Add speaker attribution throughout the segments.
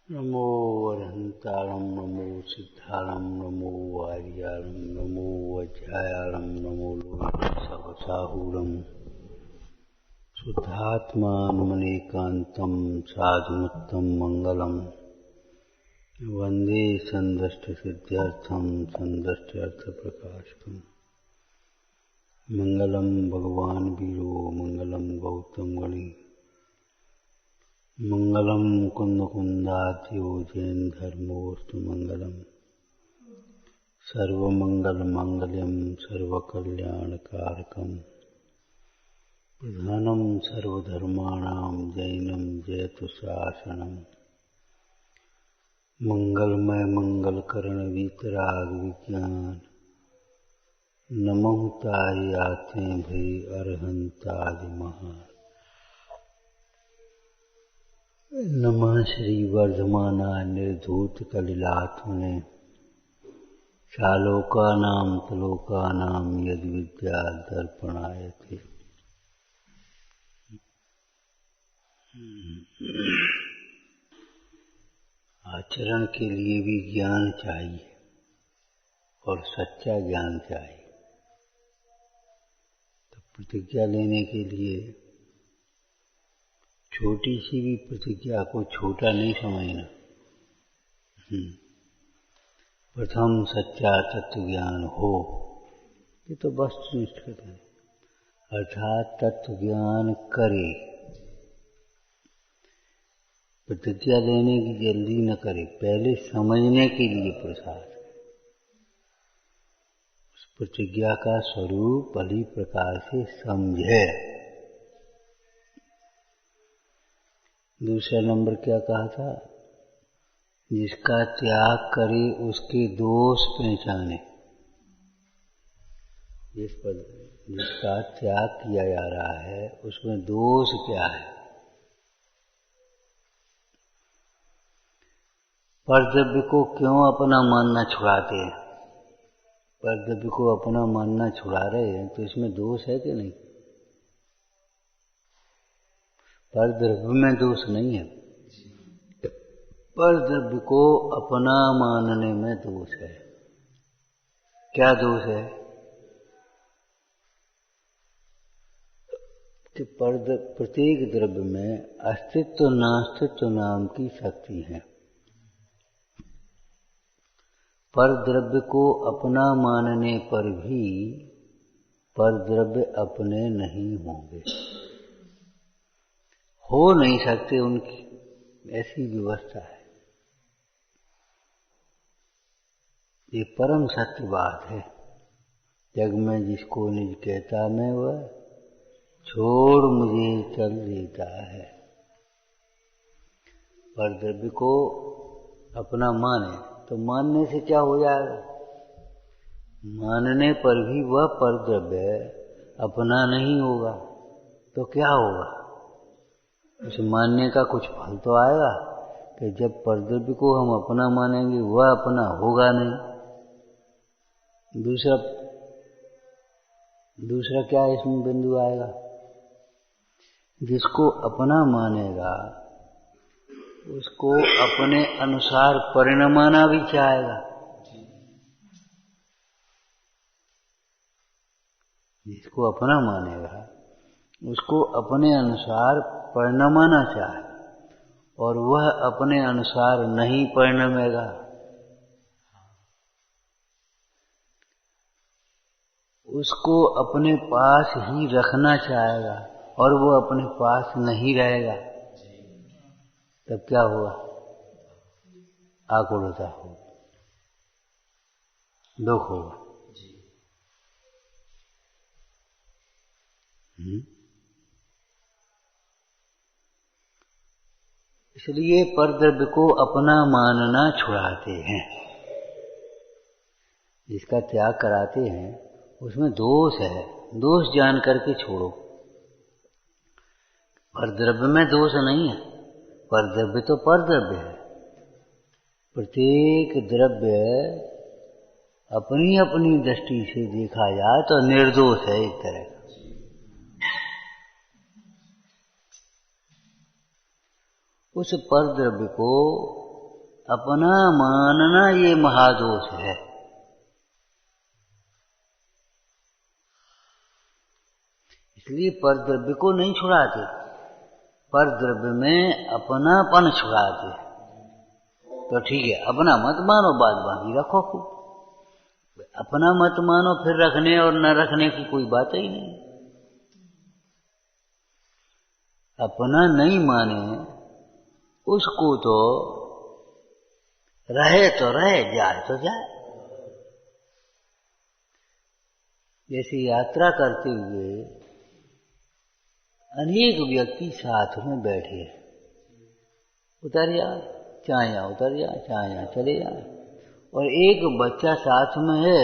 Speaker 1: नमो अरहंतारं नमो सिद्धारं नमो वार्यारं नमो वज्रायारं नमो लोकसहसाहूरं शुद्धात्मानमनेकान्तं साधुमुत्तम मंगलम् वंदे संदष्टसिद्ध्यर्थं संदष्ट्यर्थप्रकाशकम् मंगलम भगवान वीरो मंगलम गौतम गणि मंगलम मुकुंद कुंदात्यो जैन धर्मोस्तु मंगलम सर्वमंगल मांगल्यम सर्वकल्याणकारकम प्रधानम सर्वधर्माणां जैनम जयतु शासनम मंगलमय मंगलकरण वीतराग विज्ञान नमः ताय आते भई अरहंताज महान नमः श्री वर्धमानाय निर्धूत कलिलात्मने शालोकानां तलोकानां यद विद्या दर्पणायते। आचरण के लिए भी ज्ञान चाहिए और सच्चा ज्ञान चाहिए। तो प्रतिज्ञा लेने के लिए छोटी सी भी प्रतिज्ञा को छोटा नहीं समझना। प्रथम सच्चा तत्व ज्ञान हो, ये तो वस्तुनिष्ठ कथन है, अर्थात तत्व ज्ञान करे। प्रतिज्ञा लेने की जल्दी न करे, पहले समझने के लिए प्रसाद। उस प्रतिज्ञा का स्वरूप भली प्रकार से समझे। दूसरा नंबर क्या कहा था? जिसका त्याग करे उसके दोष पहचाने। जिसका त्याग किया जा रहा है उसमें दोष क्या है? परद्रव्य को क्यों अपना मानना छुड़ाते हैं? परद्रव्य को अपना मानना छुड़ा रहे हैं तो इसमें दोष है कि नहीं? परद्रव्य में दोष नहीं है, परद्रव्य को अपना मानने में दोष है। क्या दोष है? कि प्रत्येक द्रव्य में अस्तित्व नास्तित्व नाम की शक्ति है। परद्रव्य को अपना मानने पर भी परद्रव्य अपने नहीं होंगे, हो नहीं सकते, उनकी ऐसी व्यवस्था है। ये परम सत्य बात है। जग में जिसको निज कहता मैं वह छोड़ मुझे चल देता है। परद्रव्य को अपना माने तो मानने से क्या हो जाएगा? मानने पर भी वह परद्रव्य अपना नहीं होगा तो क्या होगा? उसे मानने का कुछ फल तो आएगा कि जब परद्रव्य को हम अपना मानेंगे वह अपना होगा नहीं। दूसरा क्या इसमें बिंदु आएगा? जिसको अपना मानेगा उसको अपने अनुसार परिणमाना भी चाहेगा। जिसको अपना मानेगा उसको अपने अनुसार परिणमाना चाहे और वह अपने अनुसार नहीं परिणमेगा। उसको अपने पास ही रखना चाहेगा और वो अपने पास नहीं रहेगा। तब क्या हुआ? आकुलता हो, दुख होगा। इसलिए परद्रव्य को अपना मानना छुड़ाते हैं। जिसका त्याग कराते हैं उसमें दोष है, दोष जान करके छोड़ो। परद्रव्य में दोष नहीं है, परद्रव्य तो परद्रव्य है। प्रत्येक द्रव्य अपनी अपनी दृष्टि से देखा जाए तो निर्दोष है एक तरह का। उस परद्रव्य को अपना मानना ये महादोष है। इसलिए परद्रव्य को नहीं छुड़ाते, परद्रव्य में अपनापन छुड़ाते। तो ठीक है, अपना मत मानो, बात बाकी रखो खूब। अपना मत मानो, फिर रखने और न रखने की कोई बात ही नहीं। अपना नहीं माने उसको तो रहे तो रहे, जाए तो जाए। जैसे यात्रा करते हुए अनेक व्यक्ति साथ में बैठे, उतर जा, चाहे यहाँ उतर जा, चाहे यहाँ चले जाए, और एक बच्चा साथ में है,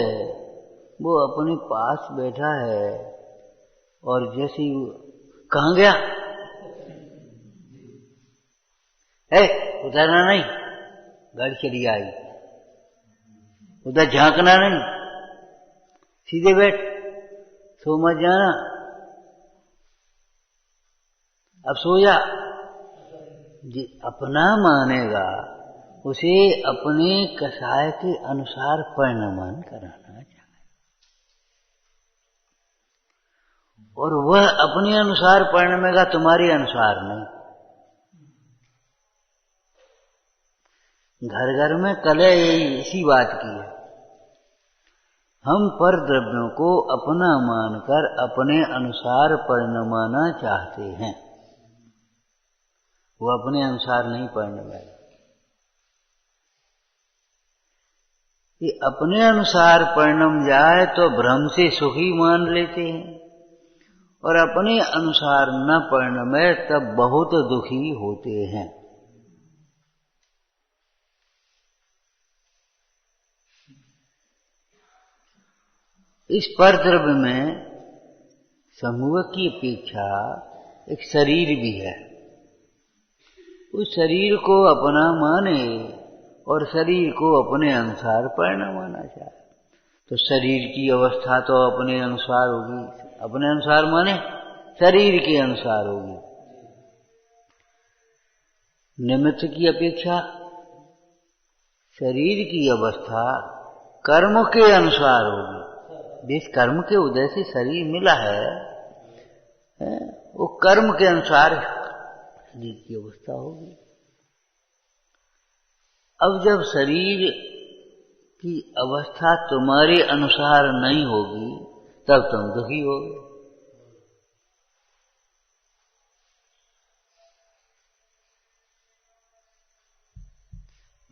Speaker 1: वो अपने पास बैठा है, और जैसे कहाँ गया, उतरना नहीं, गाड़ी चली आई, उधर झांकना नहीं, सीधे बैठ, सो मत जाना, अब सो जा। अपना मानेगा उसे अपने कसाय के अनुसार परिणमन कराना चाहिए, और वह अपने अनुसार परिणमेगा, तुम्हारे अनुसार नहीं। घर घर में कलह यही इसी बात की है। हम पर द्रव्यों को अपना मानकर अपने अनुसार परिणमाना चाहते हैं, वो अपने अनुसार नहीं परिणमेगा। ये अपने अनुसार परिणम जाए तो भ्रम से सुखी मान लेते हैं, और अपने अनुसार न परिणमे तब बहुत दुखी होते हैं। इस परद्रव्य में समूह की अपेक्षा एक शरीर भी है। उस शरीर को अपना माने और शरीर को अपने अनुसार परिणमाना चाहे, तो शरीर की अवस्था तो अपने अनुसार होगी, अपने अनुसार माने शरीर के अनुसार होगी। निमित्त की अपेक्षा शरीर की अवस्था कर्म के अनुसार होगी। जिस कर्म के उदय से शरीर मिला है, वो कर्म के अनुसार शरीर की अवस्था होगी। अब जब शरीर की अवस्था तुम्हारे अनुसार नहीं होगी, तब तुम दुखी होगे।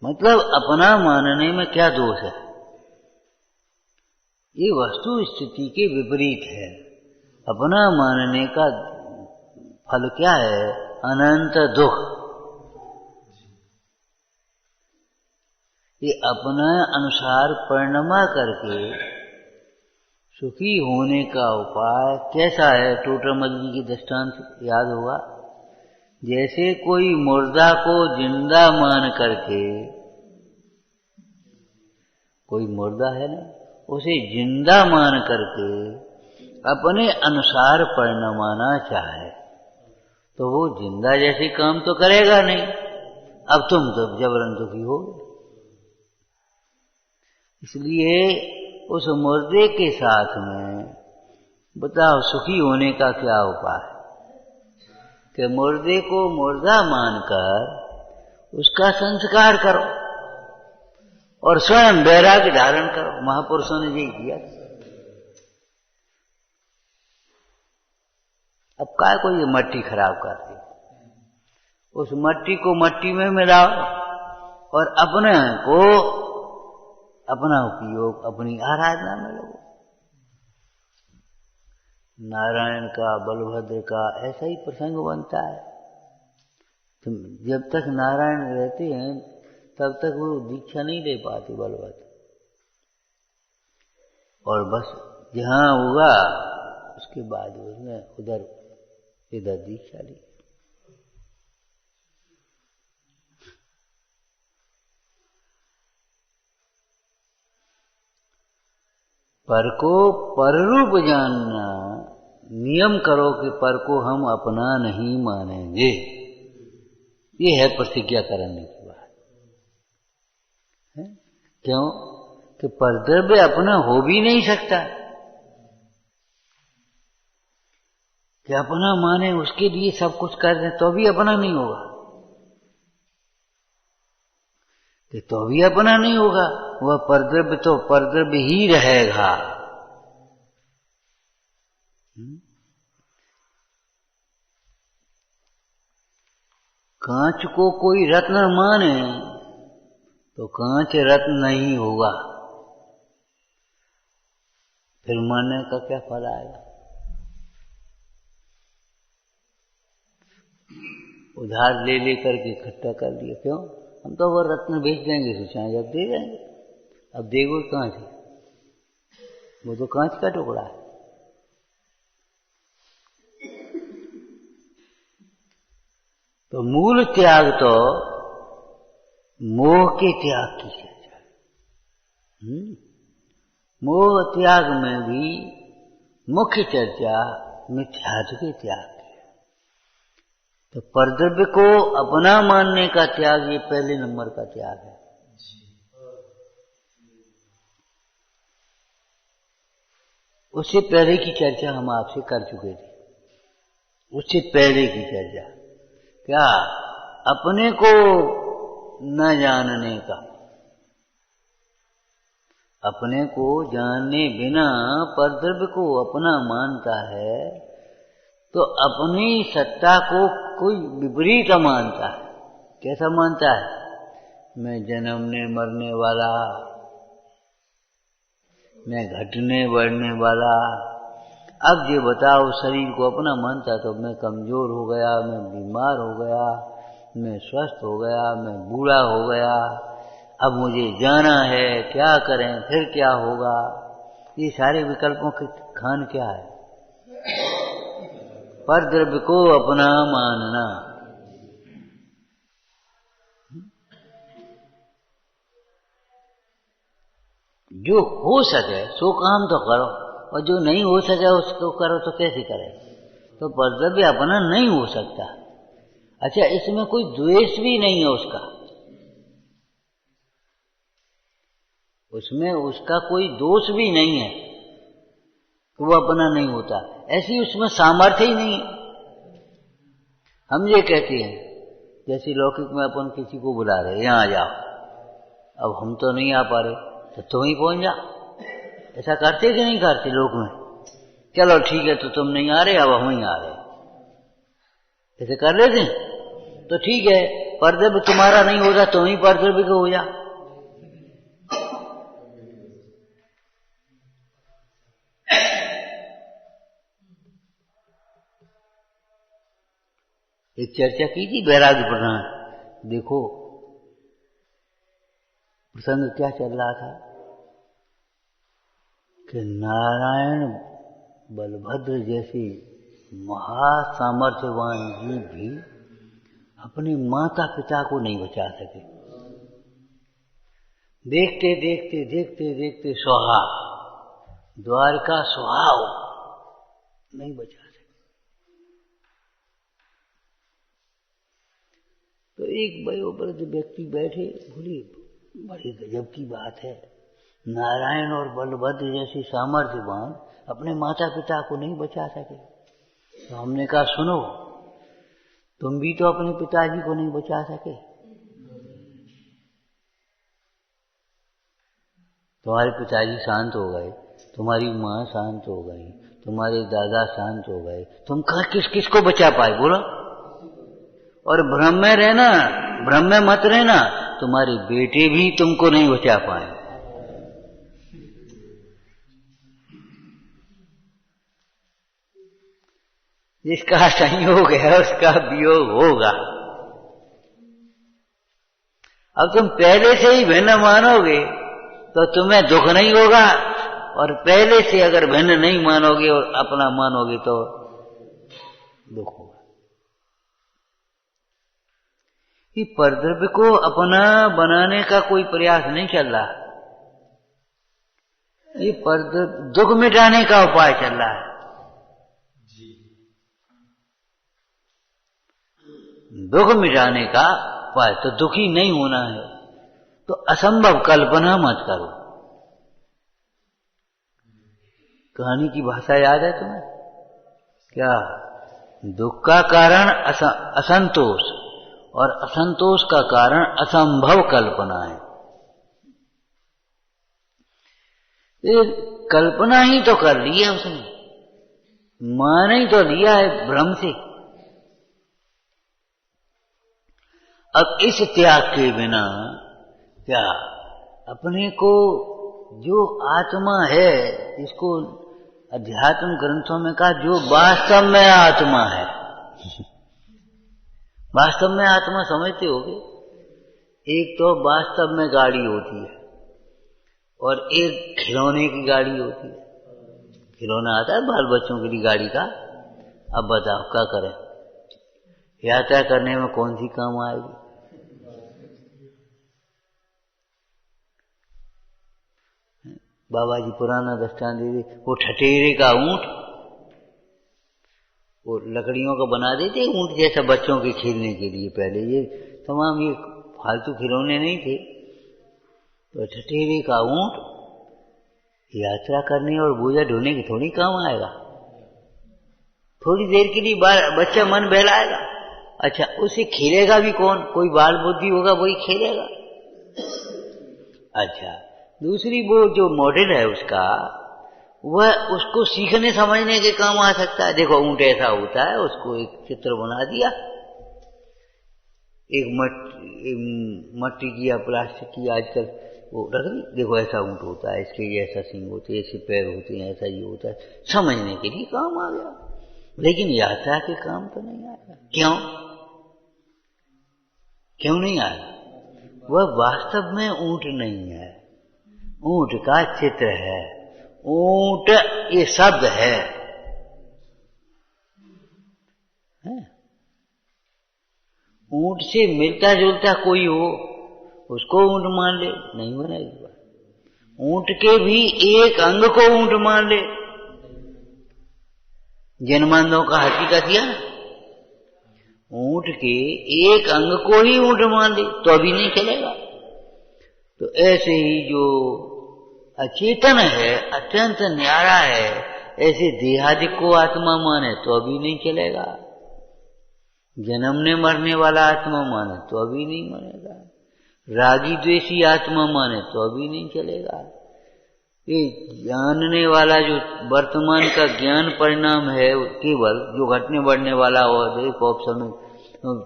Speaker 1: मतलब अपना मानने में क्या दोष है? ये वस्तु स्थिति के विपरीत है। अपना मानने का फल क्या है? अनंत दुख। ये अपना अनुसार परिणमा करके सुखी होने का उपाय कैसा है? टोटरमल जी की दृष्टांत याद होगा। जैसे कोई मुर्दा को जिंदा मान करके, कोई मुर्दा है ना, उसे जिंदा मान करके अपने अनुसार परिणमाना चाहे, तो वो जिंदा जैसे काम तो करेगा नहीं। अब तुम तो जबरन दुखी हो। इसलिए उस मुर्दे के साथ में बताओ सुखी होने का क्या उपाय? कि मुर्दे को मुर्दा मानकर उसका संस्कार करो और स्वयं वैराग्य धारण करो। महापुरुषों ने यही किया। अब काय को ये मट्टी खराब करती, उस मट्टी को मट्टी में मिलाओ और अपने को अपना उपयोग अपनी आराधना में लो। नारायण का, बलभद्र का ऐसा ही प्रसंग बनता है। तो जब तक नारायण रहते हैं तब तक वो दीक्षा नहीं ले पाते बलभद्र, और बस जहाँ हुआ उसके बाद उसने उधर इधर दीक्षा ली। पर को पररूप जानना, नियम करो कि पर को हम अपना नहीं मानेंगे। ये है प्रतिज्ञा करने की बात। है? क्यों कि परद्रव्य अपना हो भी नहीं सकता कि अपना माने उसके लिए सब कुछ कर रहे तो भी अपना नहीं होगा, तो भी अपना नहीं होगा। वह परद्रव्य तो परद्रव्य ही रहेगा। कांच को कोई रत्न माने तो कांच रत्न नहीं होगा, फिर मानने का क्या फल आएगा? उधार ले लेकर के इकट्ठा कर दिया। क्यों? हम तो वो रत्न बेच देंगे, सोचा जब दे देंगे। अब देखो कांच है, वो तो कांच का टुकड़ा है। तो मूल त्याग तो मोह के त्याग की चर्चा। मोह त्याग में भी मुख्य चर्चा मिथ्यात्व के त्याग की है। तो परद्रव्य को अपना मानने का त्याग ये पहले नंबर का त्याग है। उससे पहले की चर्चा हम आपसे कर चुके थे। उससे पहले की चर्चा क्या? अपने को न जानने का। अपने को जानने बिना परद्रव्य को अपना मानता है तो अपनी सत्ता को कोई विपरीत मानता है। कैसा मानता है? मैं जन्मने मरने वाला, मैं घटने बढ़ने वाला। अब ये बताओ, शरीर को अपना मानता तो मैं कमजोर हो गया, मैं बीमार हो गया, मैं स्वस्थ हो गया, मैं बूढ़ा हो गया, अब मुझे जाना है, क्या करें, फिर क्या होगा? ये सारे विकल्पों के खान क्या है? परद्रव्य को अपना मानना। जो हो सके सो काम तो करो, और जो नहीं हो सके उसको करो तो कैसे करें? तो परद्रव्य अपना नहीं हो सकता। अच्छा, इसमें कोई द्वेष भी नहीं है उसका, उसमें उसका कोई दोष भी नहीं है कि वो अपना नहीं होता। ऐसी उसमें सामर्थ्य ही नहीं है। हम ये कहते हैं, जैसे लौकिक में अपन किसी को बुला रहे, यहाँ आ जाओ, अब हम तो नहीं आ पा रहे, तो तुम ही पहुंच जा। ऐसा करते कि नहीं करते लोग में? चलो ठीक है, तो तुम नहीं आ रहे, अब हम ही आ रहे, ऐसे कर लेते? तो ठीक है, परद्रव्य तुम्हारा नहीं होता, तुम ही परद्रव्य को हो जा। एक चर्चा की थी वैराग्य प्रधान। देखो प्रसंग क्या चल रहा था कि नारायण बलभद्र जैसे महासामर्थ्यवान जीव भी अपने माता पिता को नहीं बचा सके। देखते देखते देखते देखते सुहा, द्वारका सुहाव नहीं बचा सके। तो एक वयोवृद्ध व्यक्ति बैठे, बोले बड़ी गजब की बात है, नारायण और बलभद्र जैसे सामर्थ्यवान अपने माता पिता को नहीं बचा सके। तो हमने कहा सुनो, तुम भी तो अपने पिताजी को नहीं बचा सके। तुम्हारे पिताजी शांत हो गए, तुम्हारी माँ शांत हो गई, तुम्हारे दादा शांत हो गए, तुम कहाँ किस किस को बचा पाए? बोलो। और भ्रम में रहना, भ्रम में मत रहना, तुम्हारे बेटे भी तुमको नहीं बचा पाए। जिसका संयोग है उसका वियोग होगा। अब तुम पहले से ही भिन्न मानोगे तो तुम्हें दुख नहीं होगा, और पहले से अगर भिन्न नहीं मानोगे और अपना मानोगे तो दुख होगा। कि परद्रव्य को अपना बनाने का कोई प्रयास नहीं चल रहा, ये परद्रव्य दुख मिटाने का उपाय चल रहा है। दुख मिटाने का उपाय, तो दुखी नहीं होना है तो असंभव कल्पना मत करो। कहानी की भाषा याद है तुम्हें? क्या? दुख का कारण असंतोष और असंतोष का कारण असंभव कल्पना है। ये कल्पना ही तो कर ली है उसने, मान ही तो लिया है भ्रम से। अब इस त्याग के बिना क्या अपने को जो आत्मा है, इसको अध्यात्म ग्रंथों में कहा जो वास्तव में आत्मा है। वास्तव में आत्मा समझते होगे? एक तो वास्तव में गाड़ी होती है और एक खिलौने की गाड़ी होती है। खिलौना आता है बाल बच्चों के लिए गाड़ी का। अब बताओ क्या करें? यात्रा करने में कौन सी काम आएगी? बाबा जी पुराना दृष्टांत दे, वो ठठेरे का ऊंट, वो लकड़ियों का बना देते ऊंट जैसा बच्चों के खेलने के लिए। पहले ये तमाम ये फालतू खिलौने नहीं थे। तो ठठेरे का ऊंट यात्रा करने और बोझा ढोने के थोड़ी काम आएगा। थोड़ी देर के लिए बच्चा मन बहलाएगा। अच्छा, उसे खेलेगा भी कौन? कोई बाल बुद्धि होगा वही खेलेगा। अच्छा, दूसरी वो जो मॉडल है उसका, वह उसको सीखने समझने के काम आ सकता है। देखो ऊंट ऐसा होता है, उसको एक चित्र बना दिया, एक मट्टी की या प्लास्टिक की आजकल वो रख दी, देखो ऐसा ऊंट होता है, इसके ये ऐसा सींग होते हैं, ऐसे पैर होते हैं, ऐसा ये होता है, समझने के लिए काम आ गया। लेकिन यात्रा के काम तो नहीं आएगा। क्यों? क्यों नहीं आएगा? वह वास्तव में ऊंट नहीं है, ऊंट का चित्र है। ऊंट ये शब्द है? ऊंट से मिलता जुलता कोई हो उसको ऊंट मान ले, नहीं बनेगी बात। ऊंट के भी एक अंग को ऊंट मान ले, जन्मांधों का हकीकत यह, ऊंट के एक अंग को ही ऊंट मान ले तो अभी नहीं चलेगा। तो ऐसे ही जो अचेतन है, अत्यंत न्यारा है, ऐसे देहादि को आत्मा माने तो अभी नहीं चलेगा। जन्मने मरने वाला आत्मा माने तो अभी नहीं मरेगा। रागी द्वेषी आत्मा माने तो अभी नहीं चलेगा। ये जानने वाला जो वर्तमान का ज्ञान परिणाम है, केवल जो घटने बढ़ने वाला और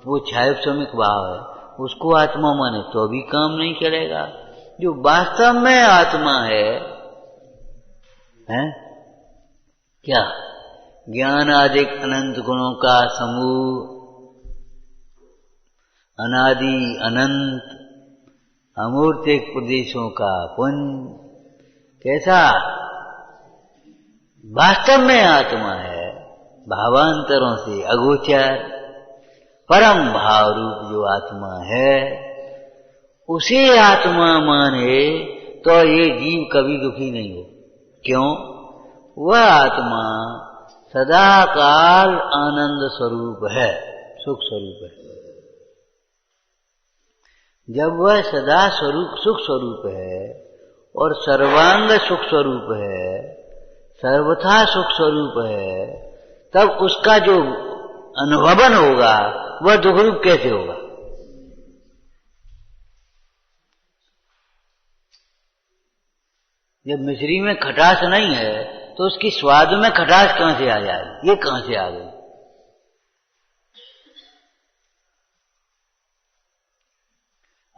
Speaker 1: वो छायोपशमिक भाव है, उसको आत्मा माने तो अभी काम नहीं चलेगा। जो वास्तव में आत्मा है क्या? ज्ञान आदि अनंत गुणों का समूह, अनादि अनंत अमूर्तिक प्रदेशों का पुंज, कैसा वास्तव में आत्मा है, भावांतरों से अगोचर परम भाव रूप जो आत्मा है, उसे आत्मा माने तो ये जीव कभी दुखी नहीं हो। क्यों? वह आत्मा सदा काल आनंद स्वरूप है, सुख स्वरूप है। जब वह सदा स्वरूप सुख स्वरूप है और सर्वांग सुख स्वरूप है, सर्वथा सुख स्वरूप है, तब उसका जो अनुभवन होगा वह दुख रूप कैसे होगा? जब मिश्री में खटास नहीं है तो उसकी स्वाद में खटास कहां से आ जाएगी? ये कहां से आ गई?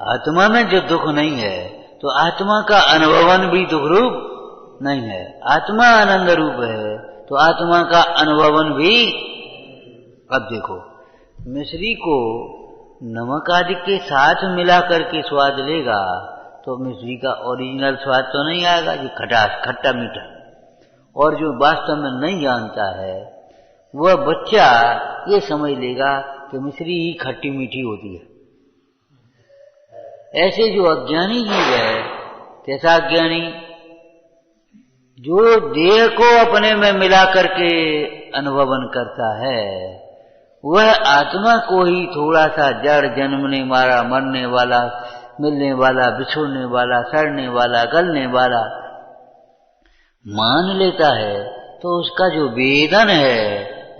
Speaker 1: आत्मा में जो दुख नहीं है तो आत्मा का अनुभवन भी दुख रूप नहीं है। आत्मा आनंद रूप है तो आत्मा का अनुभवन भी। अब देखो, मिश्री को नमक आदि के साथ मिला करके स्वाद लेगा तो मिश्री का ओरिजिनल स्वाद तो नहीं आएगा, ये खटास खट्टा मीठा। और जो वास्तव में नहीं जानता है वह बच्चा ये समझ लेगा कि मिश्री ही खट्टी मीठी होती है। ऐसे जो अज्ञानी जीव है, कैसा अज्ञानी? जो देह को अपने में मिला करके अनुभवन करता है, वह आत्मा को ही थोड़ा सा जड़, जन्मने वाला, मरने वाला, मिलने वाला, बिछुड़ने वाला, सड़ने वाला, गलने वाला मान लेता है तो उसका जो वेदन है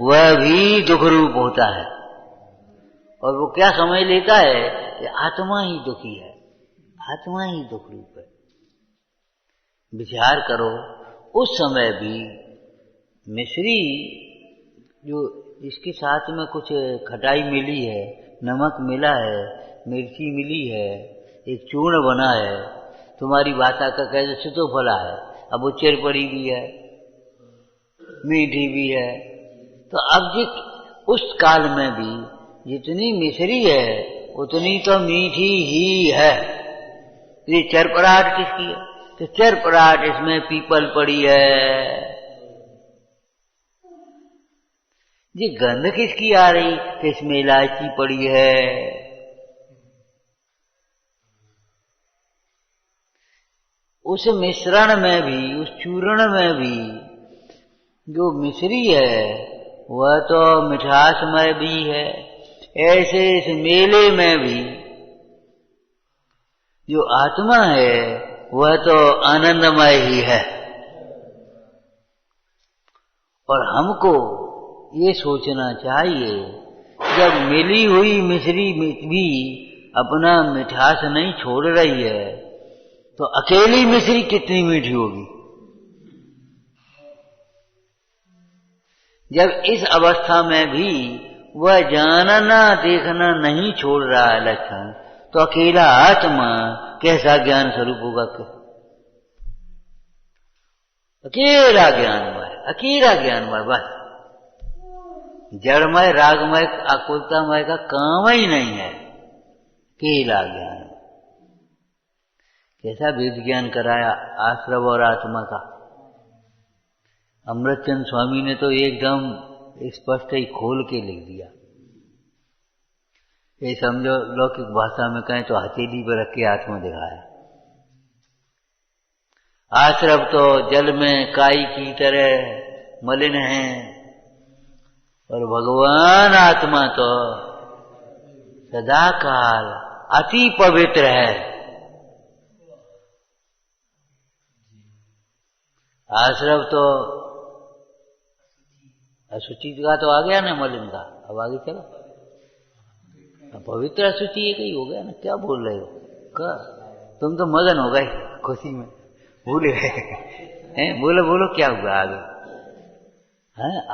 Speaker 1: वह भी दुख रूप होता है। और वो क्या समझ लेता है कि आत्मा ही दुखी है, आत्मा ही दुख रूप है। विचार करो, उस समय भी मिश्री जो इसके साथ में कुछ खटाई मिली है, नमक मिला है, मिर्ची मिली है, एक चूर्ण बना है, तुम्हारी भाषा का कह दो सीतोफला है, अब वो चिरपड़ी भी है, मीठी भी है। तो अब उस काल में भी जितनी मिश्री है उतनी तो मीठी ही है। ये चरपराहट किसकी है? तो चरपराहट इसमें पीपल पड़ी है। ये गंध किसकी आ रही? कि इसमें इलायची पड़ी है। उस मिश्रण में भी, उस चूर्ण में भी जो मिश्री है वह तो मिठासमय भी है। ऐसे इस मेले में भी जो आत्मा है वह तो आनंदमय ही है। और हमको ये सोचना चाहिए, जब मिली हुई मिश्री भी अपना मिठास नहीं छोड़ रही है तो अकेली मिश्री कितनी मीठी होगी। जब इस अवस्था में भी वह जानना देखना नहीं छोड़ रहा है लक्षण, तो अकेला आत्मा कैसा ज्ञान स्वरूप होगा? अकेला ज्ञानमय, अकेला ज्ञानमय, बस जड़मय, रागमय, आकुलतामय का काम ही नहीं है, अकेला ज्ञान। कैसा वेद ज्ञान कराया आश्रव और आत्मा का। अमृतचंद स्वामी ने तो एकदम स्पष्ट ही खोल के लिख दिया। ये समझो लौकिक भाषा में कहें तो हथेली पर रख के आत्मा दिखाया। आश्रव तो जल में काई की तरह मलिन है और भगवान आत्मा तो सदाकाल अति पवित्र है। आश्रव तो अशुचि का तो आ गया ना, मलिन का। अब आगे चलो, पवित्र अशुचि एक ही हो गया ना। क्या बोल रहे हो? क्या तुम तो मगन हो गए खुशी में, भूल गए। बोलो बोलो क्या हुआ आगे?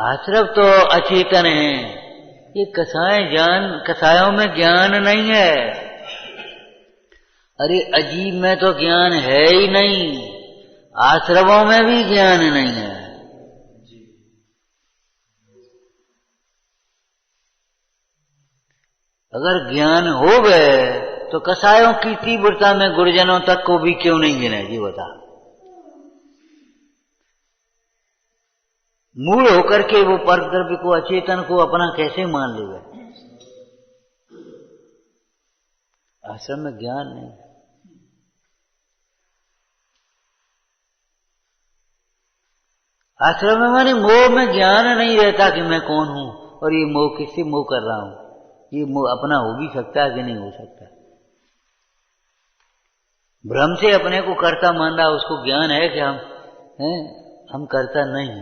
Speaker 1: आश्रव तो अचेतन है। ये कसायों में ज्ञान नहीं है। अरे अजीब में तो ज्ञान है ही नहीं, आश्रवों में भी ज्ञान नहीं है। अगर ज्ञान हो गए तो कसायों की तीव्रता में गुरुजनों तक को भी क्यों नहीं गिने? जी बता। मूल होकर के वो परम द्रव्य को, अचेतन को अपना कैसे मान लेगा? आश्रम में ज्ञान नहीं। आश्रम में माने मोह में ज्ञान नहीं रहता कि मैं कौन हूं और ये मोह किससे मोह कर रहा हूं। ये मोह अपना हो भी सकता है कि नहीं हो सकता। भ्रम से अपने को कर्ता मान रहा, उसको ज्ञान है कि हम कर्ता नहीं।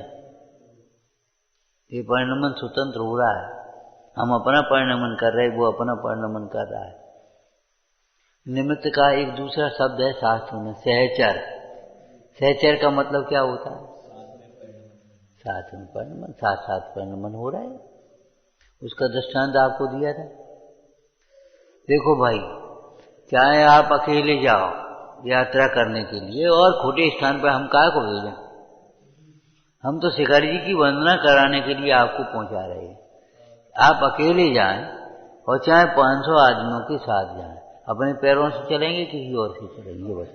Speaker 1: ये परिणमन स्वतंत्र हो रहा है। हम अपना परिणमन कर रहे, वो अपना परिणमन कर रहा है। निमित्त का एक दूसरा शब्द है शास्त्र में, सहचर। सहचर का मतलब क्या होता है? साथ में परिणमन, साथ साथ परिणमन हो रहा है। उसका दृष्टांत आपको दिया था। देखो भाई, चाहे आप अकेले जाओ यात्रा करने के लिए और खोटे स्थान पर हम काहे को भेजें? हम तो शिखर जी की वंदना कराने के लिए आपको पहुंचा रहे हैं। आप अकेले जाएं और चाहे 500 आदमियों के साथ जाएं, अपने पैरों से चलेंगे किसी और से चलेंगे? बस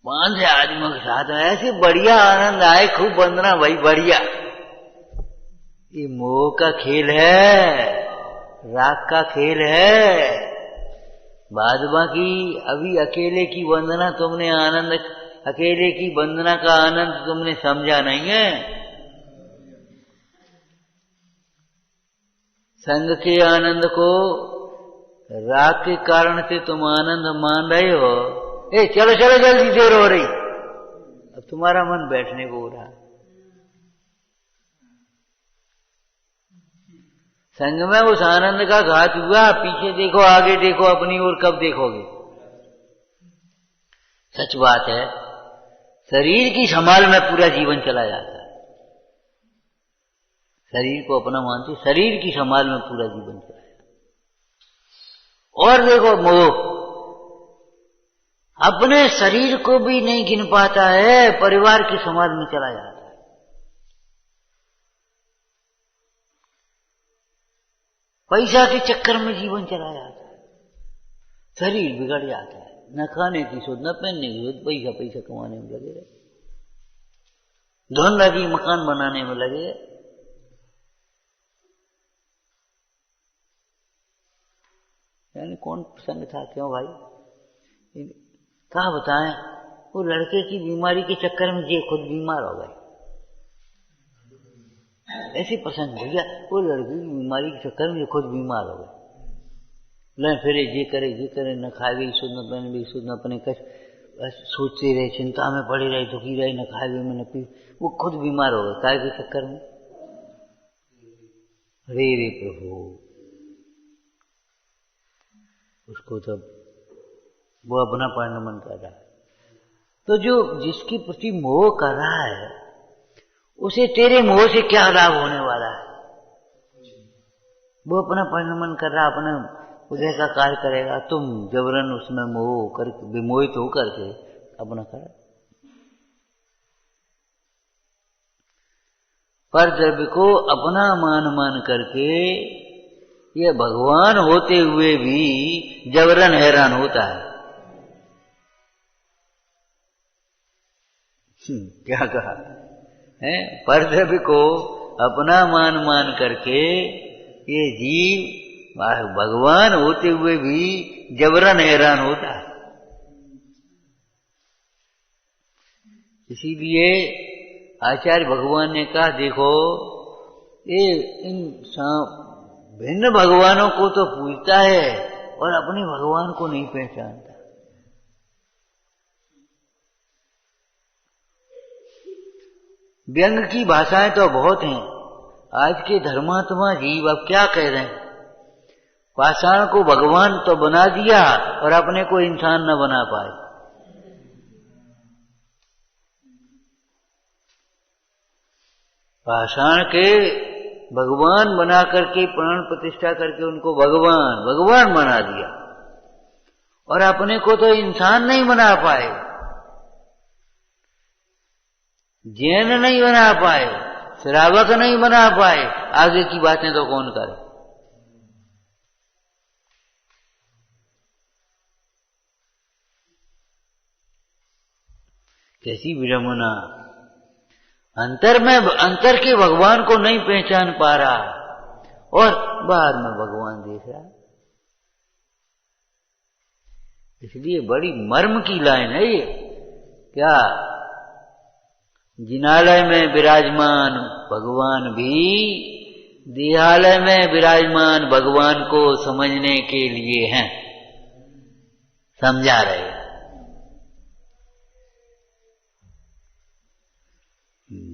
Speaker 1: 500 आदमियों के साथ ऐसे बढ़िया आनंद आए, खूब वंदना भाई, बढ़िया। ये मोह का खेल है, राग का खेल है। बाद बाकी अभी अकेले की वंदना तुमने आनंद, अकेले की वंदना का आनंद तुमने समझा नहीं है। संग के आनंद को राग के कारण से तुम आनंद मान रहे हो। ए चलो चलो जल्दी, देर हो रही। अब तुम्हारा मन बैठने को हो रहा। संग में उस आनंद का घात हुआ। पीछे देखो, आगे देखो, अपनी ओर कब देखोगे। सच बात है, शरीर की संभाल में पूरा जीवन चला जाता है। शरीर को अपना मानते, शरीर की संभाल में पूरा जीवन चला जाता है। और देखो, मोह अपने शरीर को भी नहीं गिन पाता है, परिवार की संभाल में चला जाता है। पैसा के चक्कर में जीवन चला जाता है, शरीर बिगड़ जाता है। न खाने की सोच, न पहनने की सोच, पैसा पैसा कमाने में लगे रहे, धन लगी मकान बनाने में लगे। यानी कौन प्रसंग था, क्यों भाई, क्या बताएं। वो लड़के की बीमारी के चक्कर में ये खुद बीमार हो गए। ऐसी प्रसंग भैया, वो लड़के की बीमारी के चक्कर में ये खुद बीमार हो गए। ले फिरे, ये करे, न खाए भी शुद्ध, न पहने भी शुद्ध, न अपने कष्ट सोचते रहे, चिंता में पड़े रहे, दुखी रहे, न खाए भी में न पी। वो खुद बीमार हो गए काय के चक्कर में। रे प्रभु, उसको तब वो अपना परिणमन कर रहा है। तो जो जिसके प्रति मोह कर रहा है, उसे तेरे मोह से क्या लाभ होने वाला है। वो अपना परिणमन कर रहा, अपने उदय का कार्य करेगा, तुम जबरन उसमें मोह कर विमोहित होकर के अपना कर। पर द्रव्य को अपना मान करके ये भगवान होते हुए भी जबरन हैरान होता है। क्या कहा है, पर द्रव्य को अपना मान करके ये जीव भगवान होते हुए भी जबरन हैरान होता है। इसीलिए आचार्य भगवान ने कहा, देखो ये इन भिन्न भगवानों को तो पूजता है और अपने भगवान को नहीं पहचानता। व्यंग की भाषाएं तो बहुत हैं। आज के धर्मात्मा जीव अब क्या कह रहे हैं, पाषाण को भगवान तो बना दिया और अपने को इंसान न बना पाए। पाषाण के भगवान बना करके प्राण प्रतिष्ठा करके उनको भगवान बना दिया और अपने को तो इंसान नहीं बना पाए, जैन नहीं बना पाए, श्रावक नहीं बना पाए। आगे की बातें तो कौन करे। कैसी विडंबना, अंतर के भगवान को नहीं पहचान पा रहा और बाहर में भगवान देख रहा। इसलिए बड़ी मर्म की लाइन है ये। क्या जिनालय में विराजमान भगवान भी देहालय में विराजमान भगवान को समझने के लिए हैं, समझा रहे हैं।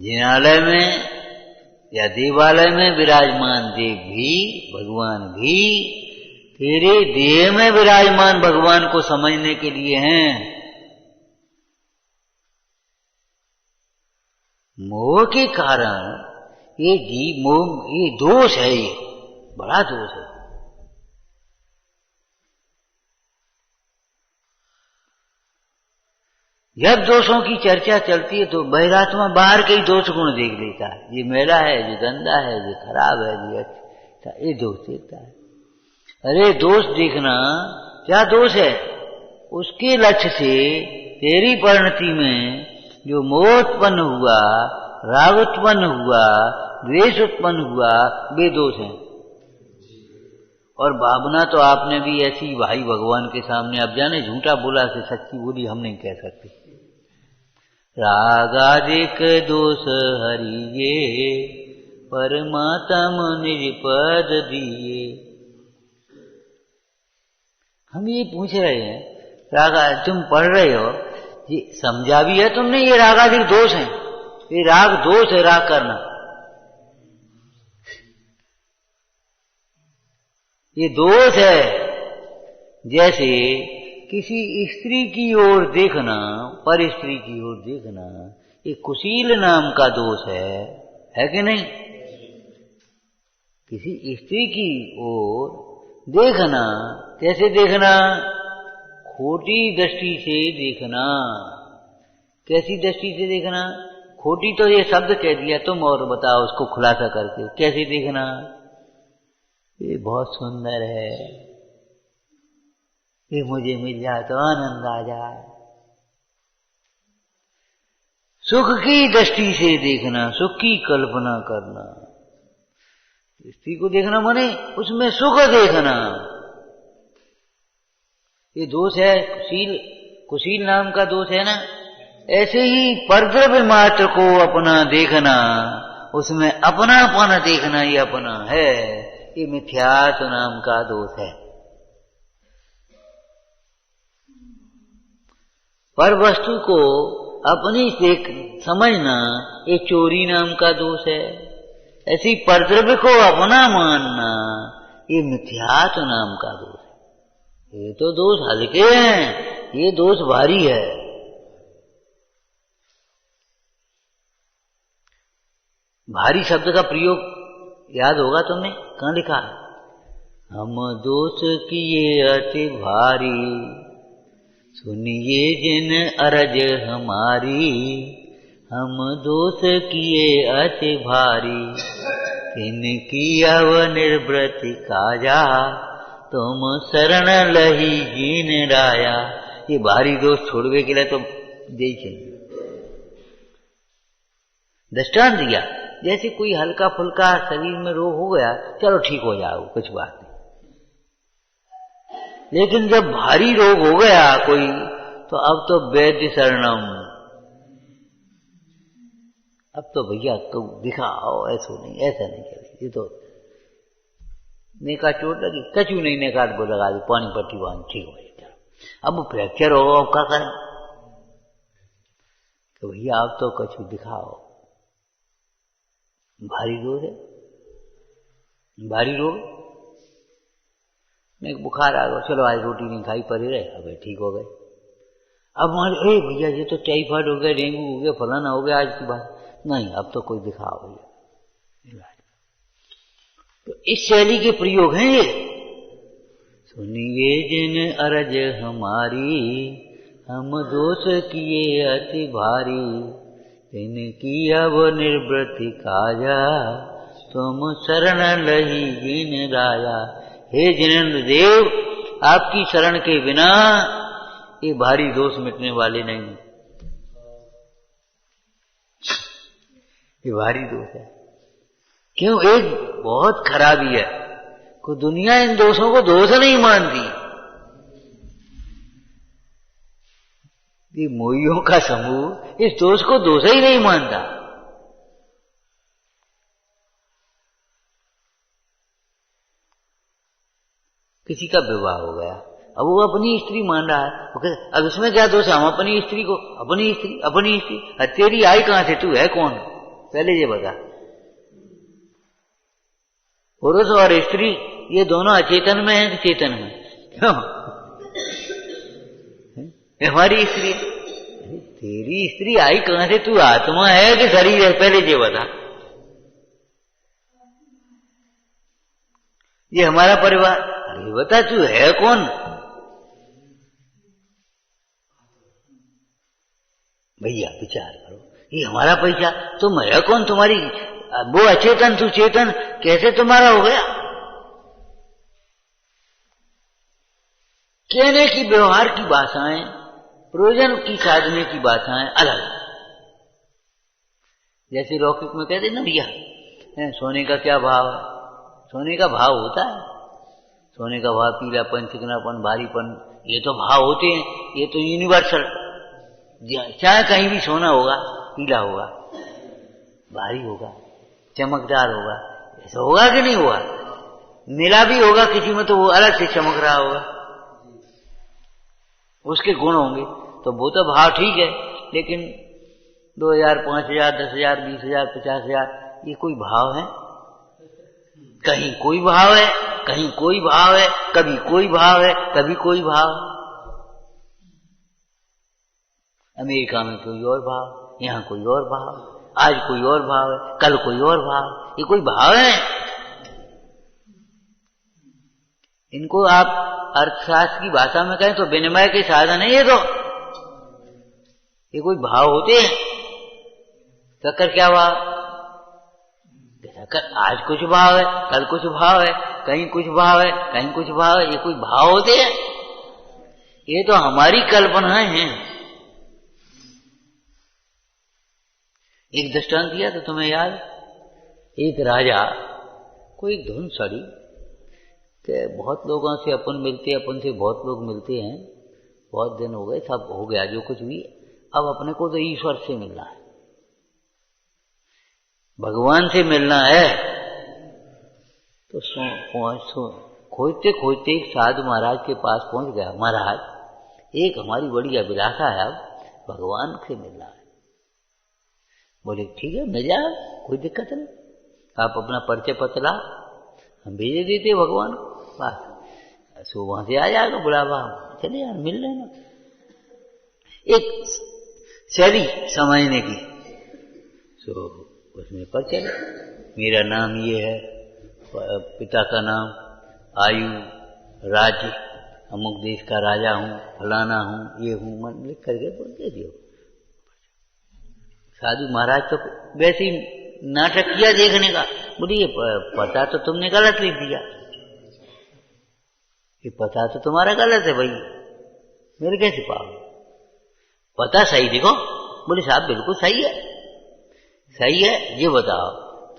Speaker 1: जिनालय में या देवालय में विराजमान देव भी, भगवान भी तेरे देह में विराजमान भगवान को समझने के लिए हैं। मोह के कारण ये जीव मोह, ये दोष है, ये बड़ा दोष है। जब दोषों की चर्चा चलती है तो बहिरात्मा बाहर के ही दोष गुण देख लेता है। ये मैला है, ये गंदा है, ये खराब है, ये अच्छा, ये दोष देखता है। अरे दोष देखना क्या दोष है, उसके लक्ष्य से तेरी परिणति में जो मोह उत्पन्न हुआ, राग उत्पन्न हुआ, द्वेष उत्पन्न हुआ, वे दोष हैं। और भावना तो आपने भी ऐसी भाई भगवान के सामने, अब जाने झूठा बोला से सच्ची बोली हम नहीं कह सकते। रागादिक दोष हरिये परमात्म निज पद दिए। हम ये पूछ रहे हैं, रागा तुम पढ़ रहे हो, ये समझा भी है तुमने ये रागादि दोष है, ये राग दोष है राग करना, ये दोष है। जैसे किसी स्त्री की ओर देखना, पर स्त्री की ओर देखना, ये कुशील नाम का दोष है कि नहीं? किसी स्त्री की ओर देखना, कैसे देखना? खोटी दृष्टि से देखना। कैसी दृष्टि से देखना? खोटी तो ये शब्द कह दिया तुम, और बताओ उसको खुलासा करके, कैसे देखना? ये बहुत सुंदर है, ये मुझे मिल जाए तो आनंद आ जाए। सुख की दृष्टि से देखना, सुख की कल्पना करना। स्त्री को देखना माने उसमें सुख देखना, ये दोष है, कुशील नाम का दोष है ना। ऐसे ही परद्रव्य मात्र को अपना देखना, उसमें अपनापन देखना, ये अपना है, ये मिथ्यात्व नाम का दोष है। पर वस्तु को अपनी से समझना, ये चोरी नाम का दोष है। ऐसी परद्रव्य को अपना मानना, ये मिथ्यात्व नाम का दोष है। ये तो दोष हल्के हैं, ये दोष भारी है। भारी शब्द का प्रयोग याद होगा तुम्हें, कहाँ लिखा है? हम दोष किए अति भारी, सुनिए जिन अरज हमारी। हम दोष किए अति भारी, तिनकी अव निर्वृति काजा। तुम शरण लही जीन राया। ये भारी दोष छोड़वे के लिए तो दे चाहिए। दृष्टांत दिया, जैसे कोई हल्का फुल्का शरीर में रोग हो गया, चलो ठीक हो जाओ, कुछ बात नहीं। लेकिन जब भारी रोग हो गया कोई, तो अब तो वैद्य शरणम, अब तो भैया तो दिखाओ, ऐसा नहीं चले। ये तो नेका चोट लगी, कचू नहीं नेका वो लगा दी, पानी पट्टी बांध, ठीक हो जाए। अब फ्रैक्चर हो, अब क्या करें? तो भैया अब तो कचू दिखाओ। भारी रोग है, भारी रोग में बुखार आ गया, चलो आज रोटी नहीं खाई, पड़े रहे, अब ठीक हो गए। अब हमारे भैया ये तो टाइफाइड हो गया, डेंगू हो गया, फलाना हो गया, आज की बात नहीं, अब तो कोई दिखाओ भैया। तो इस शैली के प्रयोग हैं ये। सुनिए जिन अरज हमारी, हम दोष किए अति भारी। तिनकी अब निर्वृति काजा, तुम शरण लही जिन राया। हे जिनेन्द्र देव, आपकी शरण के बिना ये भारी दोष मिटने वाले नहीं। ये भारी दोष है। क्यों? एक बहुत खराबी है को दुनिया इन दोषों को दोष नहीं मानती। ये मोहियों का समूह इस दोष को दोष ही नहीं मानता। किसी का विवाह हो गया, अब वो अपनी स्त्री मान रहा है, अब इसमें क्या दोष है? हम अपनी स्त्री को अपनी स्त्री तेरी आई कहां से? तू है कौन? पहले ये बता। पुरुष और स्त्री ये दोनों अचेतन में है कि चेतन में? क्यों? हमारी स्त्री, तेरी स्त्री आई कहां से? तू आत्मा है कि शरीर है? पहले ये बता। ये हमारा परिवार, अरे बता तू है कौन? भैया विचार करो, ये हमारा पैसा, तुम है कौन? तुम्हारी वो अचेतन, तू चेतन, कैसे तुम्हारा हो गया? कहने की व्यवहार की भाषाएं, प्रयोजन की साधने की भाषाएं अलग। जैसे लौकिक में कहते ना भैया, सोने का क्या भाव है? सोने का भाव होता है, सोने का भाव पीलापन, चिकनापन, भारीपन, ये तो भाव होते हैं, ये तो यूनिवर्सल। चाहे कहीं भी सोना होगा, पीला होगा, भारी होगा, चमकदार होगा, ऐसा होगा कि नहीं हुआ? मिला भी होगा किसी में तो वो अलग से चमक रहा होगा, उसके गुण होंगे, तो वो तो भाव ठीक है। लेकिन 2000, 5000, 10,000, 20,000, 50,000 ये कोई भाव है? कहीं कोई भाव है, कहीं कोई भाव है, कभी कोई भाव है, कभी कोई भाव। अमेरिका में कोई और भाव, यहाँ कोई और भाव, आज कोई और भाव है, कल कोई और भाव। ये कोई भाव है? इनको आप अर्थशास्त्र की भाषा में कहें तो विनिमय के साधन है ये तो। ये कोई भाव होते हैं? चक्कर क्या भाव? आज कुछ भाव है, कल कुछ भाव है, कहीं कुछ भाव है, कहीं कुछ भाव है। ये कोई भाव होते हैं? ये तो हमारी कल्पनाएं हैं। एक दृष्टांत दिया तो तुम्हें याद, एक राजा को एक धुन सड़ी कि बहुत लोगों से अपन मिलते, अपन से बहुत लोग मिलते हैं, बहुत दिन हो गए, सब हो गया जो कुछ भी, अब अपने को तो ईश्वर से मिलना है, भगवान से मिलना है। तो खोजते खोजते एक साधु महाराज के पास पहुंच गया। महाराज, एक हमारी बड़ी अभिलाषा है, अब भगवान से मिलना है। बोले ठीक है, मिल जाए, कोई दिक्कत नहीं, आप अपना परिचय पत्र ला, हम भेज देते भगवान पास, सो वहां से आ जाएगा बुलावा, चले यार मिल लेना। एक शैली समझने की, सो उसमें परिचय, मेरा नाम ये है, पिता का नाम, आयु, राज्य, अमुक देश का राजा हूँ, फलाना हूँ, ये हूँ, मन लिख करके बोल दे दियो। साधु महाराज तो वैसे ही नाटक किया देखने का, बोले ये पता तो तुमने गलत लिख दिया, ये पता तो तुम्हारा गलत है भाई, मेरे कैसे पाओ? पता सही देखो। बोले साहब बिल्कुल सही है, सही है, ये बताओ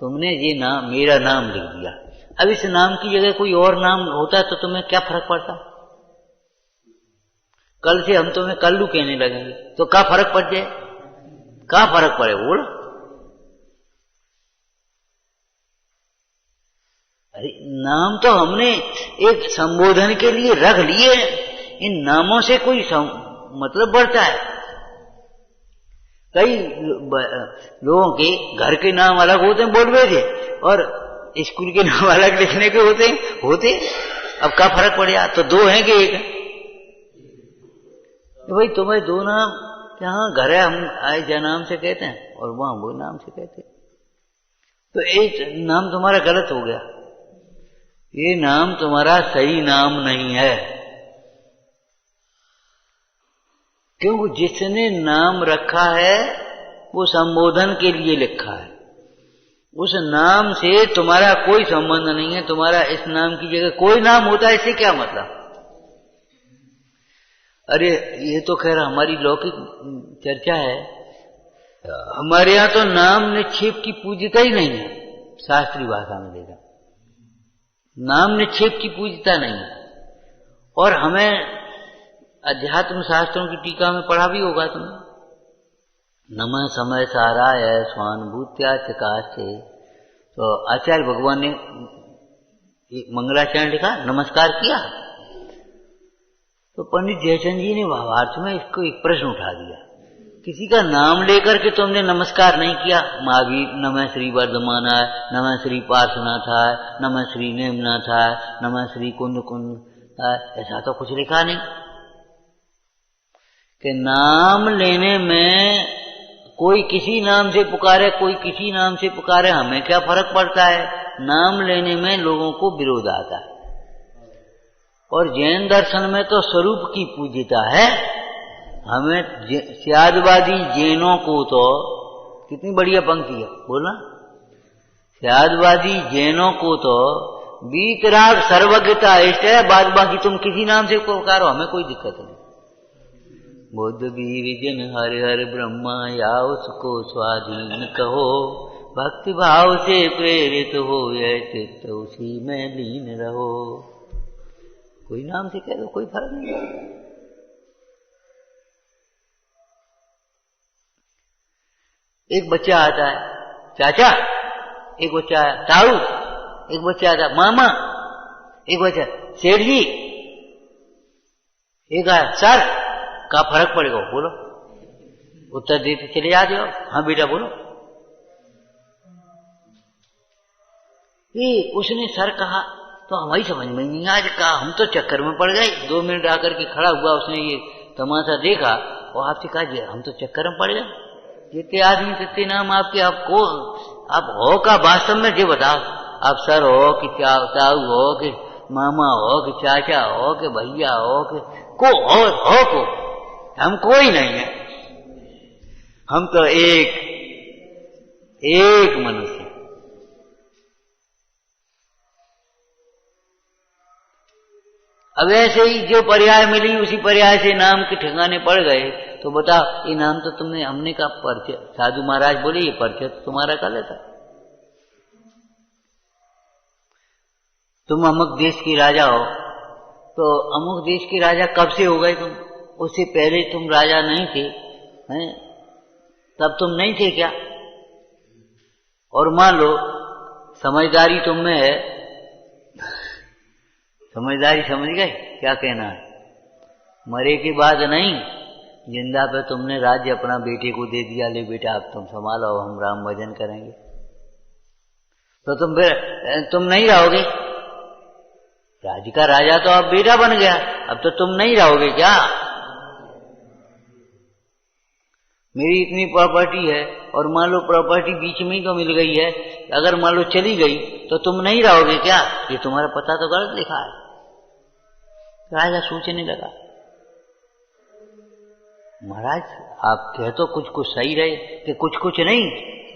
Speaker 1: तुमने ये नाम, मेरा नाम लिख दिया, अब इस नाम की जगह कोई और नाम होता तो तुम्हें क्या फर्क पड़ता? कल से हम तुम्हें कल्लू कहने लगेंगे तो क्या फर्क पड़ जाए? क्या फर्क पड़े? बोल। अरे नाम तो हमने एक संबोधन के लिए रख लिए, इन नामों से कोई मतलब बढ़ता है? कई लोगों के घर के नाम अलग होते हैं बोलवे के, और स्कूल के नाम अलग लिखने के होते। अब क्या फर्क पड़ गया? तो दो हैं कि एक है? तो भाई तुम्हें दो नाम, यहाँ घर है हम आए जय नाम से कहते हैं और वहां वो नाम से कहते हैं, तो एक नाम तुम्हारा गलत हो गया। ये नाम तुम्हारा सही नाम नहीं है, क्योंकि जिसने नाम रखा है वो संबोधन के लिए लिखा है, उस नाम से तुम्हारा कोई संबंध नहीं है। तुम्हारा इस नाम की जगह कोई नाम होता है, इससे क्या मतलब? अरे ये तो खैर हमारी लौकिक चर्चा है, हमारे यहाँ तो नाम निक्षेप की पूज्यता ही नहीं है। शास्त्रीय भाषा में देखा, नाम निक्षेप की पूज्यता नहीं है। और हमें अध्यात्म शास्त्रों की टीका में पढ़ा भी होगा तुमने, नमः समय साराय स्वानुभूत्या चकास्ते। तो आचार्य भगवान ने मंगलाचरण लिखा, नमस्कार किया, तो पंडित जयचंद जी ने भावार्थ में इसको एक प्रश्न उठा दिया, किसी का नाम लेकर के तुमने नमस्कार नहीं किया? महावीर नमः श्री वर्धमानाय, नमः श्री पार्श्वनाथाय, नमः श्री नेमनाथाय, नमः श्री कुंद कुंद, ऐसा तो कुछ लिखा नहीं। कि नाम लेने में कोई किसी नाम से पुकारे, कोई किसी नाम से पुकारे, हमें क्या फर्क पड़ता है? नाम लेने में लोगों को विरोध आता है। और जैन दर्शन में तो स्वरूप की पूज्यता है। हमें स्यादवादी जैनों को तो, कितनी बढ़िया पंक्ति है बोलना, स्यादवादी जैनों को तो वीतराग सर्वज्ञता इष्ट है, बाद बाकी तुम किसी नाम से पुकारो, हमें कोई दिक्कत नहीं। बुद्ध वीर जन हर हर ब्रह्मा या उसको स्वाधीन कहो, भक्ति भाव से प्रेरित हो यह चित्त उसी में लीन रहो। कोई नाम से कह दो, कोई फर्क नहीं है। एक बच्चा आता है, चाचा एक बच्चा आया ताऊ, एक बच्चा आया मामा, एक बच्चा सेठ जी, एक आया सर। का फर्क पड़ेगा? बोलो, उत्तर देते चले जाते हो। हाँ बेटा बोलो। ये उसने सर कहा तो हमारी समझ में नहीं आज कहा, हम तो चक्कर में पड़ गए। 2 मिनट आकर के खड़ा हुआ, उसने ये तमाशा देखा और आपसे कहा जी हम तो चक्कर में पड़ गए। जितने आदमी जितने नाम आपके, आपको आप हो का वास्तव में जो बताओ, आप सर हो कि ताऊ हो कि मामा हो कि चाचा हो कि भैया हो कि को हो को, हम कोई नहीं है। हम तो एक मनुष्य। अब ऐसे ही जो पर्याय मिली उसी पर्याय से नाम के ठिकाने पड़ गए। तो बताओ ये नाम तो तुमने, हमने का परिचय, साधु महाराज बोले ये परिचय तो तुम्हारा कर लेता। तुम अमुक देश के राजा हो, तो अमुक देश के राजा कब से हो गए तुम? उससे पहले तुम राजा नहीं थे हैं? तब तुम नहीं थे क्या? और मान लो समझदारी तुम में है, समझदारी समझ गए क्या कहना है? मरे के बाद नहीं, जिंदा पे तुमने राज्य अपना बेटे को दे दिया, ले बेटा अब तुम संभालो, हम राम भजन करेंगे। तो तुम नहीं रहोगे? राज्य का राजा तो अब बेटा बन गया, अब तो तुम नहीं रहोगे क्या? मेरी इतनी प्रॉपर्टी है और मान लो प्रॉपर्टी बीच में ही तो मिल गई है, अगर मान लो चली गई तो तुम नहीं रहोगे क्या? ये तुम्हारा पता तो गलत लिखा है। राजा सोचने लगा, महाराज आप कह तो कुछ सही रहे कि कुछ नहीं,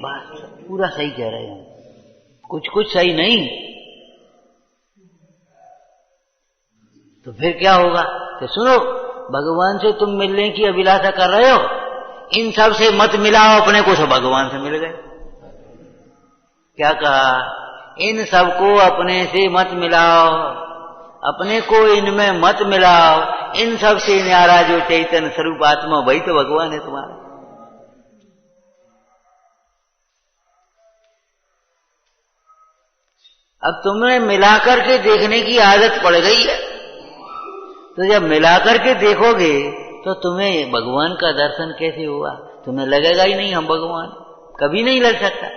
Speaker 1: बस पूरा सही कह रहे हैं, कुछ सही नहीं। तो फिर क्या होगा? कि सुनो, भगवान से तुम मिलने की अभिलाषा कर रहे हो, इन सब से मत मिलाओ अपने को, तो भगवान से मिल गए। क्या कहा? इन सबको अपने से मत मिलाओ, अपने को इनमें मत मिलाओ, इन सब से न्यारा जो चैतन्य स्वरूप आत्मा वही तो भगवान है तुम्हारा। अब तुम्हें मिलाकर के देखने की आदत पड़ गई है, तो जब मिलाकर के देखोगे तो तुम्हें भगवान का दर्शन कैसे हुआ? तुम्हें लगेगा ही नहीं हम भगवान, कभी नहीं लग सकता।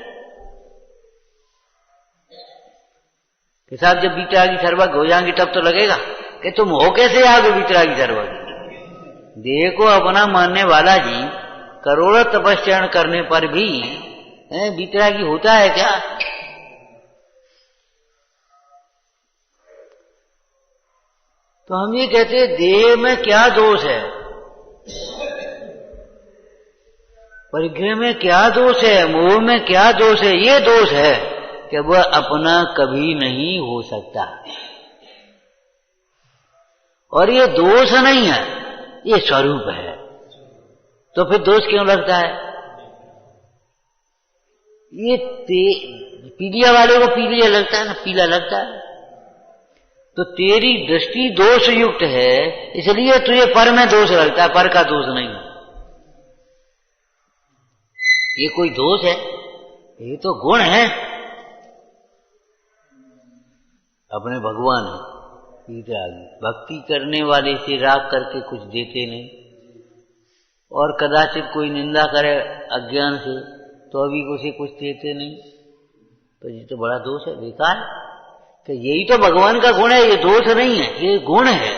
Speaker 1: कि साहब जब वितरागी सर्वज्ञ हो जाएंगे तब तो लगेगा कि तुम हो कैसे आगे वितरागी सर्वज्ञ। देह को अपना मानने वाला जी करोड़ों तपस्या करने पर भी वितरागी होता है क्या? तो हम ये कहते हैं देह में क्या दोष है, परिग्रह में क्या दोष है, मोह में क्या दोष है? ये दोष है कि वह अपना कभी नहीं हो सकता। और ये दोष नहीं है, ये स्वरूप है। तो फिर दोष क्यों लगता है? ये पीलिया वाले को पीलिया लगता है ना, पीला लगता है। तो तेरी दृष्टि दोष युक्त है, इसलिए तुझे पर में दोष लगता है, पर का दोष नहीं है। ये कोई दोष है? ये तो गुण है, अपने भगवान है। भक्ति करने वाले से राग करके कुछ देते नहीं, और कदाचित कोई निंदा करे अज्ञान से तो अभी उसे कुछ देते नहीं। तो ये तो बड़ा दोष है, बेकार। तो यही तो भगवान का गुण है, ये दोष नहीं है, ये गुण है।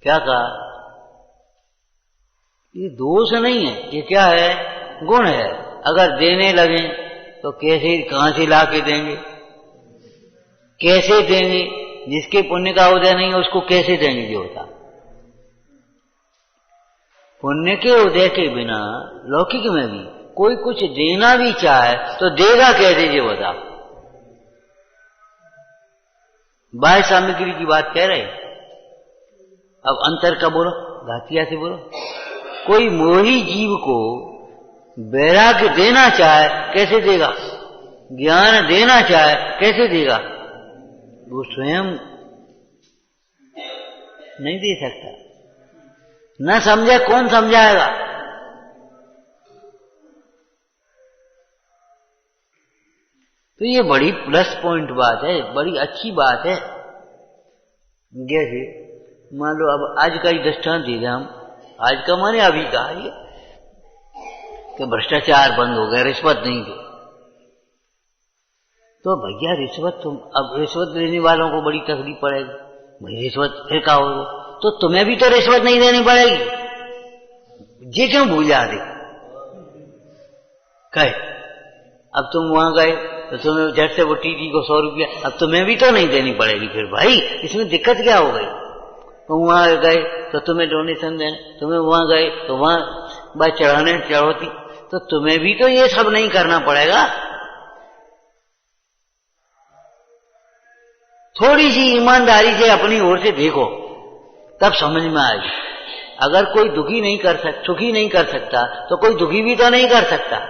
Speaker 1: क्या कहा? ये दोष नहीं है, ये क्या है? गुण है। अगर देने लगे तो कैसे, कहां से ला के देंगे? कैसे देंगे? जिसके पुण्य का उदय नहीं है उसको कैसे देंगे? जो होता पुण्य के उदय के बिना लौकिक में भी कोई कुछ देना भी चाहे तो देगा कैसे? ये बता। बाह्य सामग्री की बात कह रहे, अब अंतर का बोलो, घातिया से बोलो। कोई मोही जीव को वैराग्य देना चाहे कैसे देगा? ज्ञान देना चाहे कैसे देगा? वो स्वयं नहीं दे सकता। न समझे कौन समझाएगा? तो ये बड़ी प्लस पॉइंट बात है, बड़ी अच्छी बात है। जैसे मान लो अब आज का ही दृष्टांत दे दें हम, आज का माने अभी का ये कि भ्रष्टाचार बंद हो गया, रिश्वत नहीं दे, तो भैया रिश्वत अब रिश्वत देने वालों को बड़ी तकलीफ पड़ेगी, भाई रिश्वत फिर क्या होगा, तो तुम्हें भी तो रिश्वत नहीं देनी पड़ेगी, ये क्यों भूल जाते कहे। अब तुम वहां गए तो तुम्हें झट से वो टीटी को 100 रुपया, अब तुम्हें भी तो नहीं देनी पड़ेगी फिर भाई, इसमें दिक्कत क्या हो गई। तुम वहां गए तो तुम्हें डोनेशन देना, तुम्हें वहां गए तो वहां बात चढ़ाने चढ़ोती, तो तुम्हें भी तो ये सब नहीं करना पड़ेगा। थोड़ी सी ईमानदारी से अपनी ओर से देखो, तब समझ में आएगी। अगर कोई दुखी नहीं कर सकता, सुखी नहीं कर सकता, तो कोई दुखी भी तो नहीं कर सकता।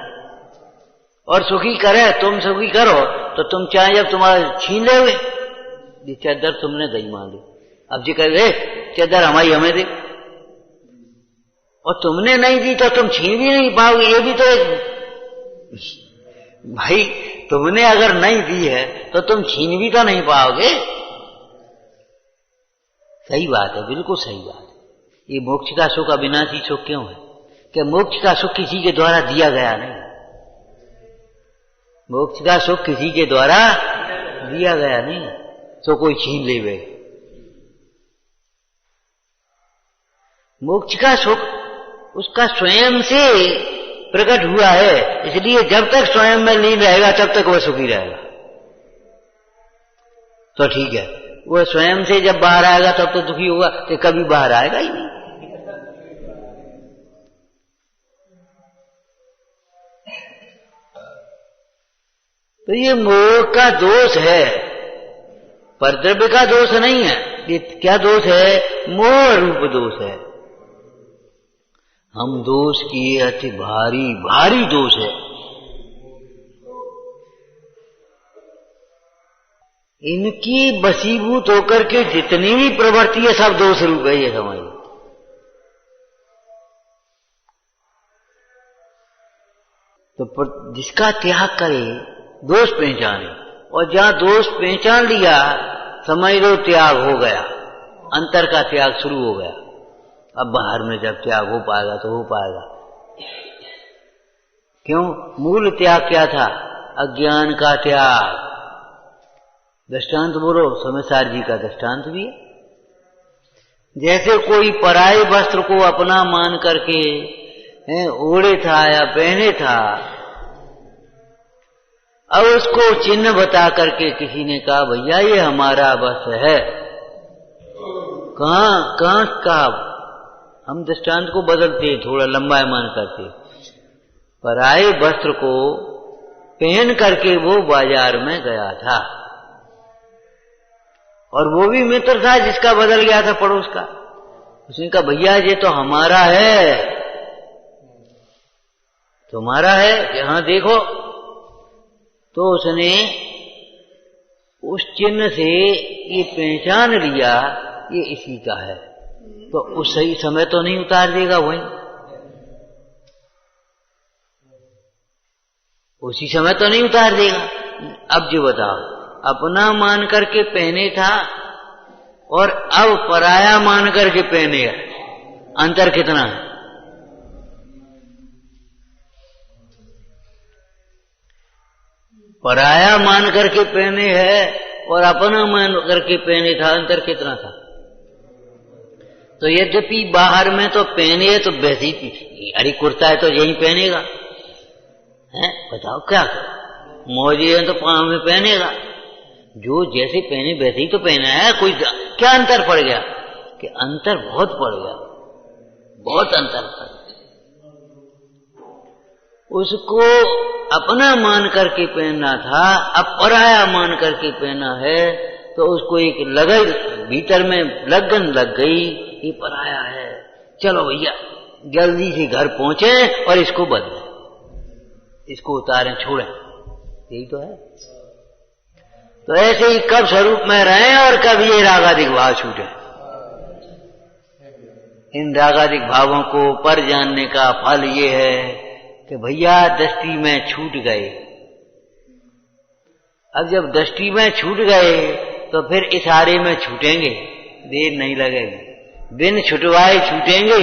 Speaker 1: और सुखी करे, तुम सुखी करो तो तुम चाहे जब तुम्हारा छीन ले हुए, ये चादर तुमने दई मांगी, अब जी कहे चादर हमारी हमें दे, और तुमने नहीं दी तो तुम छीन भी नहीं पाओगे। ये भी तो एक भाई, तुमने अगर नहीं दी है तो तुम छीन भी तो नहीं पाओगे। सही बात है, बिल्कुल सही बात है। ये मोक्ष का सुख अविनाशी सुख क्यों है कि मोक्ष का सुख किसी के द्वारा दिया गया नहीं, मोक्ष का सुख किसी के द्वारा दिया गया नहीं, तो कोई छीन ले वे। मोक्ष का सुख उसका स्वयं से प्रकट हुआ है, इसलिए जब तक स्वयं में लीन रहेगा तब तक वह सुखी रहेगा। तो ठीक है, वह स्वयं से जब बाहर आएगा तब तो दुखी होगा, कि कभी बाहर आएगा ही नहीं। तो ये मोह का दोष है, परद्रव्य का दोष नहीं है। ये क्या दोष है? मोह रूप दोष है। हम दोष किए अति भारी भारी दोष है। इनकी बसीभूत होकर के जितनी भी प्रवृत्ति है सब दोष रूप है, ये समझ। तो जिसका त्याग करे दोष पहचाने, और जहां दोष पहचान लिया समझ लो त्याग हो गया, अंतर का त्याग शुरू हो गया। अब बाहर में जब त्याग हो पाएगा तो हो पाएगा। क्यों? मूल त्याग क्या था? अज्ञान का त्याग। दृष्टांत बोलो, समयसार जी का दृष्टांत भी है। जैसे कोई पराये वस्त्र को अपना मान करके ओढ़े था या पहने था, अब उसको चिन्ह बता करके किसी ने कहा भैया ये हमारा वस्त्र है। कहां कहा? हम दृष्टांत को बदलते, थोड़ा लंबायमान करते। पराये वस्त्र को पहन करके वो बाजार में गया था, और वो भी मित्र था जिसका बदल गया था पड़ोस का। उसने कहा भैया ये तो हमारा है। तुम्हारा है कि हाँ देखो। तो उसने उस चिन्ह से ये पहचान लिया ये इसी का है, तो उस सही समय तो नहीं उतार देगा वहीं, उसी समय तो नहीं उतार देगा। अब जो बताओ, अपना मान करके पहने था और अब पराया मान करके पहने, अंतर कितना है? पराया मान करके पहने है और अपना मान करके पहने था, अंतर कितना था? तो यद्यपि बाहर में तो पहने है तो वैसी, अरे कुर्ता है तो यही पहनेगा, है बताओ क्या करें? मौजे है तो पांव में पहनेगा, जो जैसे पहने वैसे ही तो पहना है। कोई क्या अंतर पड़ गया? कि अंतर बहुत पड़ गया, बहुत अंतर पड़ गया। उसको अपना मान करके पहनना था, अब पराया मान करके पहना है, तो उसको एक लगन भीतर में लगन लग गई, ये पराया है, चलो भैया जल्दी से घर पहुंचे और इसको बदलें, इसको उतारें, छोड़ें। यही तो है। तो ऐसे ही कब स्वरूप में रहें और कब ये रागादिक भाव छूटे। इन रागादिक भावों को पर जानने का फल ये है कि भैया दृष्टि में छूट गए, अब जब दृष्टि में छूट गए तो फिर इशारे में छूटेंगे, देर नहीं लगेगी, बिन छुटवाए छूटेंगे।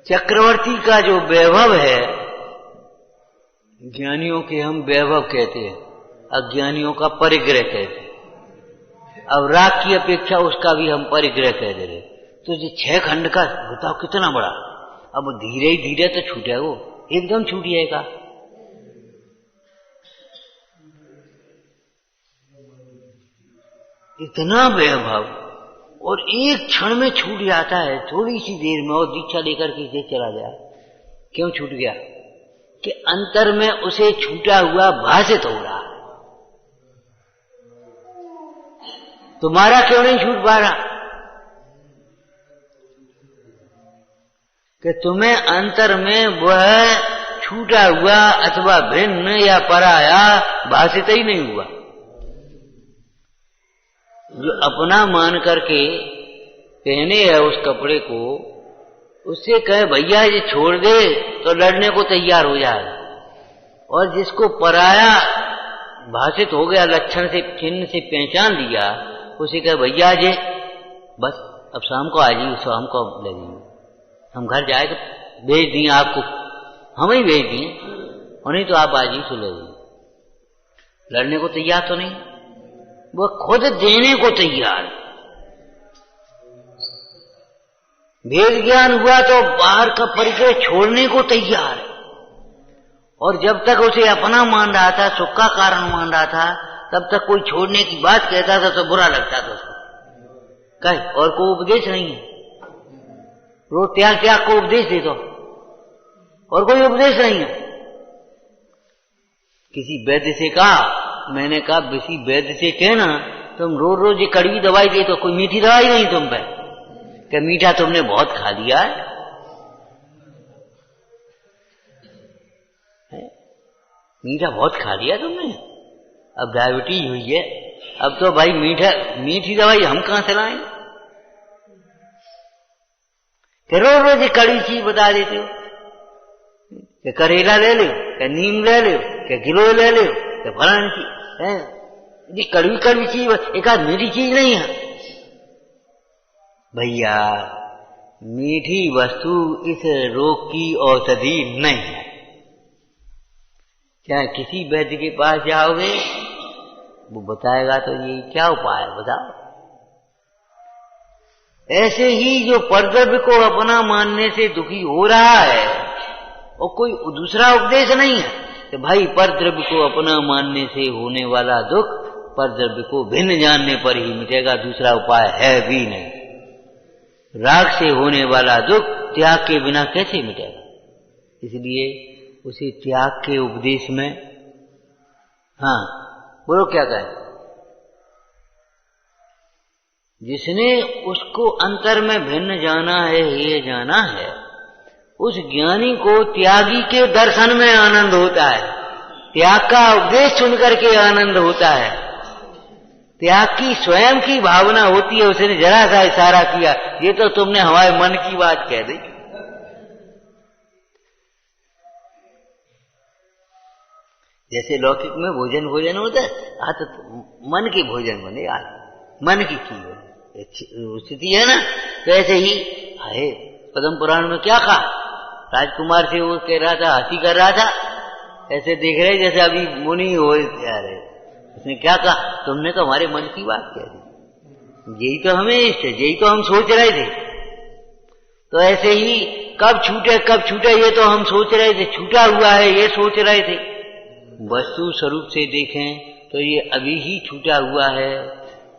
Speaker 1: चक्रवर्ती का जो वैभव है, ज्ञानियों के हम वैभव कहते हैं, अज्ञानियों का परिग्रह कहते हैं। अब राग की अपेक्षा उसका भी हम परिग्रह कह दे रहे। तो ये 6 खंड का बताओ कितना बड़ा। अब धीरे धीरे तो छूटे, वो एकदम छूट जाएगा। इतना वैभव और एक क्षण में छूट जाता है, थोड़ी सी देर में, और दीक्षा लेकर के इसे चला जाए। क्यों छूट गया? कि अंतर में उसे छूटा हुआ भाषित हो रहा। तुम्हारा क्यों नहीं छूट पा रहा? कि तुम्हें अंतर में वह छूटा हुआ अथवा भिन्न या पराया भाषित ही नहीं हुआ। जो अपना मान करके पहने है उस कपड़े को, उससे कहे भैया ये छोड़ दे तो लड़ने को तैयार हो जाए। और जिसको पराया भाषित हो गया, लक्षण से चिन्ह से पहचान लिया, उसे कहे भैया ये बस अब शाम को आ जाइए, शाम को ले जाइए, हम घर जाए तो भेज दिए आपको, हम ही भेज दिए, और नहीं तो आप आ जाइए तो ले जाइए। लड़ने को तैयार तो नहीं, वो खुद देने को तैयार। भेद ज्ञान हुआ तो बाहर का परिचय छोड़ने को तैयार है। और जब तक उसे अपना मान रहा था, सुख का कारण मान रहा था, तब तक कोई छोड़ने की बात कहता था तो बुरा लगता था उसको। कहे और कोई उपदेश नहीं है, रोज त्याग त्याग को उपदेश दे दो, और कोई उपदेश नहीं है। किसी वैद्य से कहा, मैंने कहा किसी वैद्य से कहना तुम रोज रोज ये कड़वी दवाई दे तो कोई मीठी दवाई नहीं तुम पे, क्या मीठा तुमने बहुत खा लिया है? मीठा बहुत खा लिया तुमने, अब डायबिटीज हुई है, अब तो भाई मीठी दवाई हम कहां से लाएं? रोज रोज कड़ी चीज बता देते हो, कि करेला ले लो, कि नीम ले लो, कि गिलोय ले लो, कि फलानी चीज है। कड़वी कड़वी चीज, एक आध मीठी चीज नहीं है भैया। मीठी वस्तु इस रोग की औषधि नहीं है। चाहे किसी वैद्य के पास जाओगे, वो बताएगा तो ये क्या उपाय है बताओ। ऐसे ही जो परद्रव्य को अपना मानने से दुखी हो रहा है, और कोई दूसरा उपदेश नहीं है कि भाई परद्रव्य को अपना मानने से होने वाला दुख परद्रव्य को भिन्न जानने पर ही मिटेगा, दूसरा उपाय है भी नहीं। राग से होने वाला दुख त्याग के बिना कैसे मिटेगा? इसलिए उसे त्याग के उपदेश में, हाँ बोलो क्या कहें, जिसने उसको अंतर में भिन्न जाना है, ये जाना है, उस ज्ञानी को त्यागी के दर्शन में आनंद होता है, त्याग का उपदेश सुनकर के आनंद होता है, त्याग की स्वयं की भावना होती है। उसने जरा सा इशारा किया, ये तो तुमने हमारे मन की बात कह दी। जैसे लौकिक में भोजन होता है, तो मन के भोजन बने, मन की स्थिति है ना। तो ऐसे ही है पद्म पुराण में क्या कहा, राजकुमार से वो कह रहा था, हंसी कर रहा था, ऐसे देख रहे जैसे अभी मुनि हो जा रहे। उसने क्या कहा, तुमने तो हमारे मन की बात कह दी, यही तो हमें इष्ट है, यही तो हम सोच रहे थे। तो ऐसे ही कब छूटे ये तो हम सोच रहे थे, छूटा हुआ है ये सोच रहे थे। वस्तु स्वरूप से देखें तो ये अभी ही छूटा हुआ है,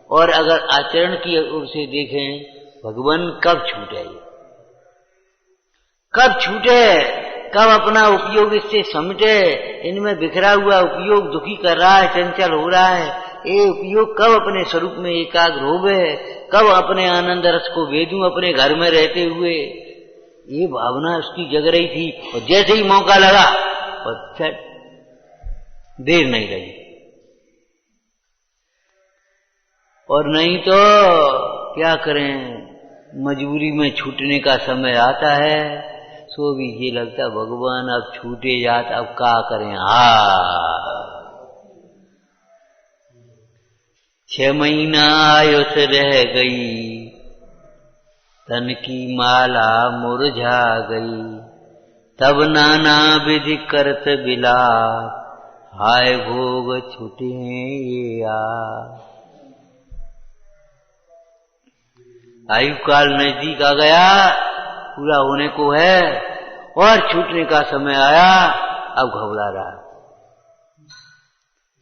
Speaker 1: और अगर आचरण की ओर से देखें, भगवान कब छूटे, कब छूटे, कब अपना उपयोग इससे समझे। इनमें बिखरा हुआ उपयोग दुखी कर रहा है, चंचल हो रहा है। ये उपयोग कब अपने स्वरूप में एकाग्र होवे, कब अपने आनंद रस को वेदूं अपने घर में रहते हुए, ये भावना उसकी जग रही थी। और जैसे ही मौका लगा, और देर नहीं लगी। और नहीं तो क्या करें, मजबूरी में छूटने का समय आता है। सो भी ये लगता भगवान अब छूटे जात, अब का करें। हाँ 6 महीना आयुष रह गई, तन की माला मुरझा गई, तब नाना विधि करत बिलाप, हाय भोग छूटे ये आ। आयु काल नजदीक आ गया, पूरा होने को है और छूटने का समय आया, अब घबरा रहा।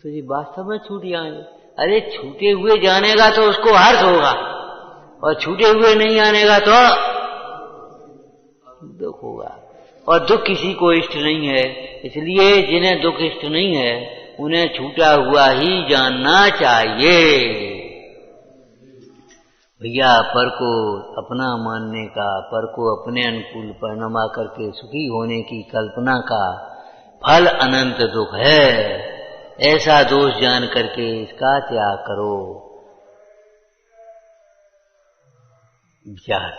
Speaker 1: तो ये वास्तव में छूट जाएंगे। अरे छूटे हुए जाने का तो उसको हर्ष होगा, और छूटे हुए नहीं आने का तो दुख होगा। और दुख किसी को इष्ट नहीं है, इसलिए जिन्हें दुख इष्ट नहीं है उन्हें छूटा हुआ ही जानना चाहिए। भैया पर को अपना मानने का, पर को अपने अनुकूल परिणमा करके सुखी होने की कल्पना का फल अनंत दुख है। ऐसा दोष जान करके इसका त्याग करो। विचार